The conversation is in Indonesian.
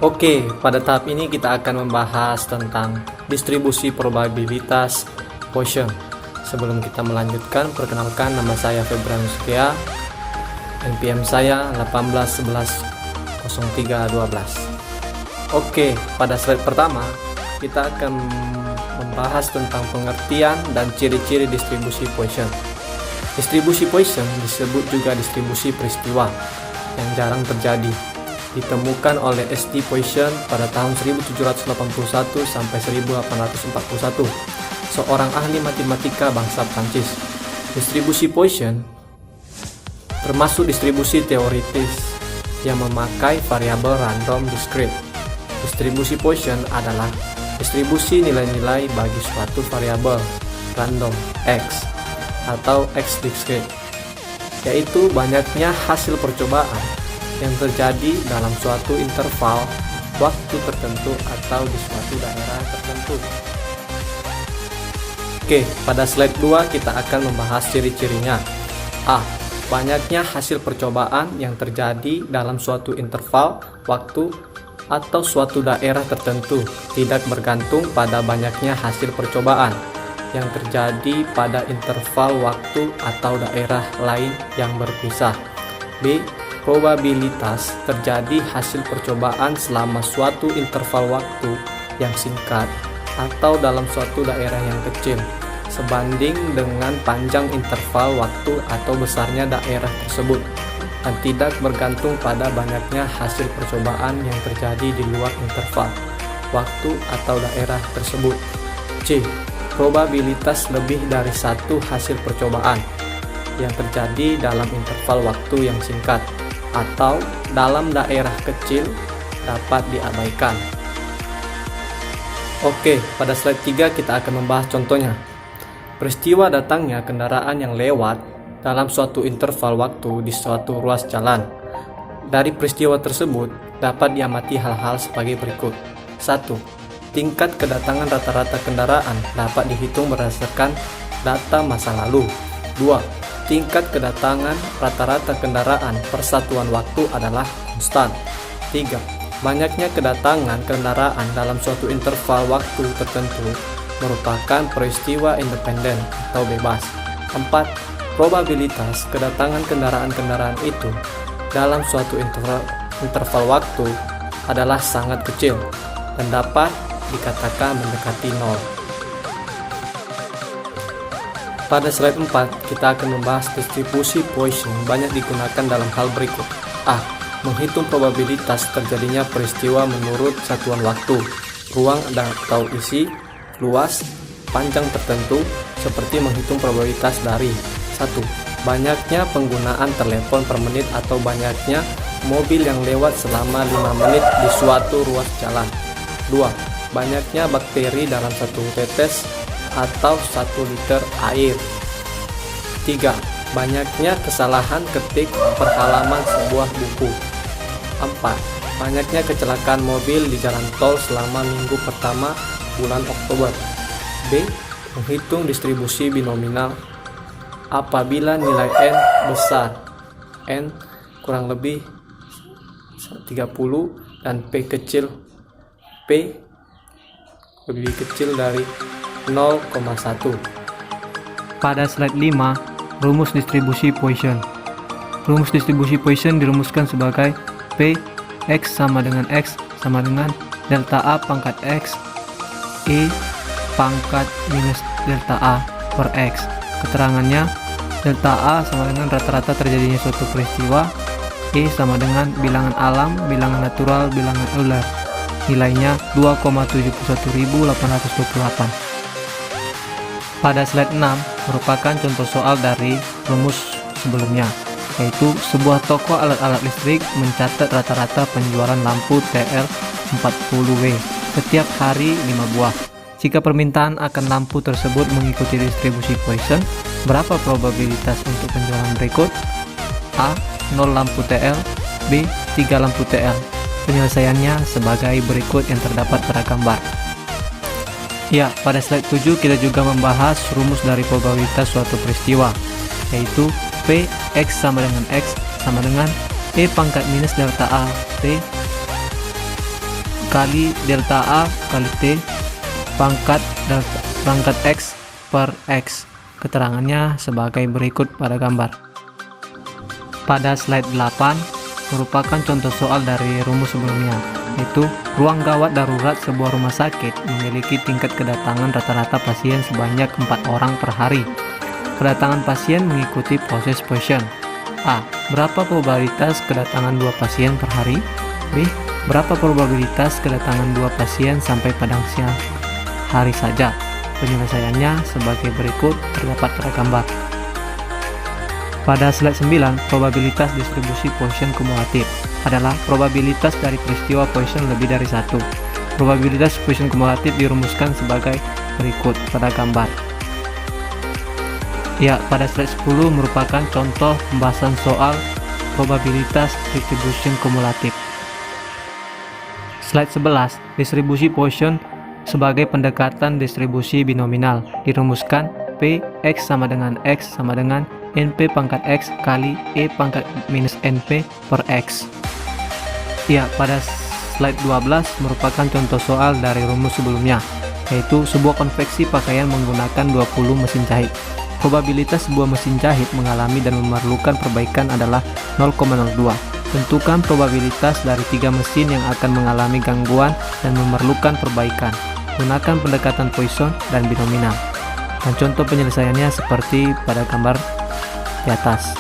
Oke, pada tahap ini kita akan membahas tentang distribusi probabilitas Poisson. Sebelum kita melanjutkan, perkenalkan nama saya Febrian Sukia, NPM saya 18110312. Oke, pada slide pertama kita akan membahas tentang pengertian dan ciri-ciri distribusi Poisson. Distribusi Poisson disebut juga distribusi peristiwa yang jarang terjadi. Ditemukan oleh S.T. Poisson pada tahun 1781 sampai 1841, seorang ahli matematika bangsa Prancis. Distribusi Poisson termasuk distribusi teoritis yang memakai variabel random discrete. Distribusi Poisson adalah distribusi nilai-nilai bagi suatu variabel random X atau X discrete, yaitu banyaknya hasil percobaan yang terjadi dalam suatu interval waktu tertentu atau di suatu daerah tertentu. Oke, pada slide 2 kita akan membahas ciri-cirinya. A. Banyaknya hasil percobaan yang terjadi dalam suatu interval waktu atau suatu daerah tertentu, tidak bergantung pada banyaknya hasil percobaan yang terjadi pada interval waktu atau daerah lain yang berpisah. B. Probabilitas terjadi hasil percobaan selama suatu interval waktu yang singkat atau dalam suatu daerah yang kecil sebanding dengan panjang interval waktu atau besarnya daerah tersebut, dan tidak bergantung pada banyaknya hasil percobaan yang terjadi di luar interval waktu atau daerah tersebut. C. Probabilitas lebih dari satu hasil percobaan yang terjadi dalam interval waktu yang singkat atau dalam daerah kecil dapat diabaikan. Oke, pada slide 3 kita akan membahas contohnya. Peristiwa datangnya kendaraan yang lewat dalam suatu interval waktu di suatu ruas jalan. Dari peristiwa tersebut dapat diamati hal-hal sebagai berikut. 1. Tingkat kedatangan rata-rata kendaraan dapat dihitung berdasarkan data masa lalu. 2. Tingkat kedatangan rata-rata kendaraan per satuan waktu adalah konstan. 3. Banyaknya kedatangan kendaraan dalam suatu interval waktu tertentu merupakan peristiwa independen atau bebas. 4. Probabilitas kedatangan kendaraan-kendaraan itu dalam suatu interval waktu adalah sangat kecil dan dapat dikatakan mendekati nol. Pada slide 4, kita akan membahas distribusi Poisson banyak digunakan dalam hal berikut. A. Menghitung probabilitas terjadinya peristiwa menurut satuan waktu, ruang atau isi, luas, panjang tertentu, seperti menghitung probabilitas dari 1. Banyaknya penggunaan telepon per menit atau banyaknya mobil yang lewat selama 5 menit di suatu ruas jalan. 2. Banyaknya bakteri dalam satu tetes atau 1 liter air. 3. Banyaknya kesalahan ketik per halaman sebuah buku. 4. Banyaknya kecelakaan mobil di jalan tol selama minggu pertama bulan Oktober. B. Menghitung distribusi binominal apabila nilai n besar, n kurang lebih 30 dan p lebih kecil dari 0,1. Pada slide 5, rumus distribusi Poisson. Rumus distribusi Poisson dirumuskan sebagai P X sama dengan X sama dengan delta A pangkat X E pangkat minus delta A per X. Keterangannya, delta A sama dengan rata-rata terjadinya suatu peristiwa, E sama dengan bilangan alam, bilangan natural, bilangan Euler. Nilainya 2,71828. Pada slide 6 merupakan contoh soal dari rumus sebelumnya, yaitu sebuah toko alat-alat listrik mencatat rata-rata penjualan lampu TL40W setiap hari 5 buah. Jika permintaan akan lampu tersebut mengikuti distribusi Poisson, berapa probabilitas untuk penjualan berikut? A. 0 lampu TL. B. 3 lampu TL. Penyelesaiannya sebagai berikut yang terdapat pada gambar. Ya, pada slide 7 kita juga membahas rumus dari probabilitas suatu peristiwa, yaitu P X sama dengan X sama dengan E pangkat minus delta A T kali delta A kali T pangkat X per X. Keterangannya sebagai berikut pada gambar. Pada slide 8 merupakan contoh soal dari rumus sebelumnya, yaitu ruang gawat darurat sebuah rumah sakit memiliki tingkat kedatangan rata-rata pasien sebanyak 4 orang per hari. Kedatangan pasien mengikuti proses Poisson. A. Berapa probabilitas kedatangan 2 pasien per hari? B. Berapa probabilitas kedatangan 2 pasien sampai pada siang hari saja? Penyelesaiannya sebagai berikut terdapat pada gambar. Pada slide 9, probabilitas distribusi Poisson kumulatif adalah probabilitas dari peristiwa Poisson lebih dari 1. Probabilitas Poisson kumulatif dirumuskan sebagai berikut pada gambar. Ya, pada slide 10 merupakan contoh pembahasan soal probabilitas distribution kumulatif. Slide 11, distribusi Poisson sebagai pendekatan distribusi binominal dirumuskan P X sama dengan NP pangkat X kali E pangkat minus NP per X. Ya, pada slide 12 merupakan contoh soal dari rumus sebelumnya, yaitu sebuah konveksi pakaian menggunakan 20 mesin jahit. Probabilitas sebuah mesin jahit mengalami dan memerlukan perbaikan adalah 0,02. Tentukan probabilitas dari 3 mesin yang akan mengalami gangguan dan memerlukan perbaikan. Gunakan pendekatan Poisson dan binominal. Dan contoh penyelesaiannya seperti pada gambar di atas.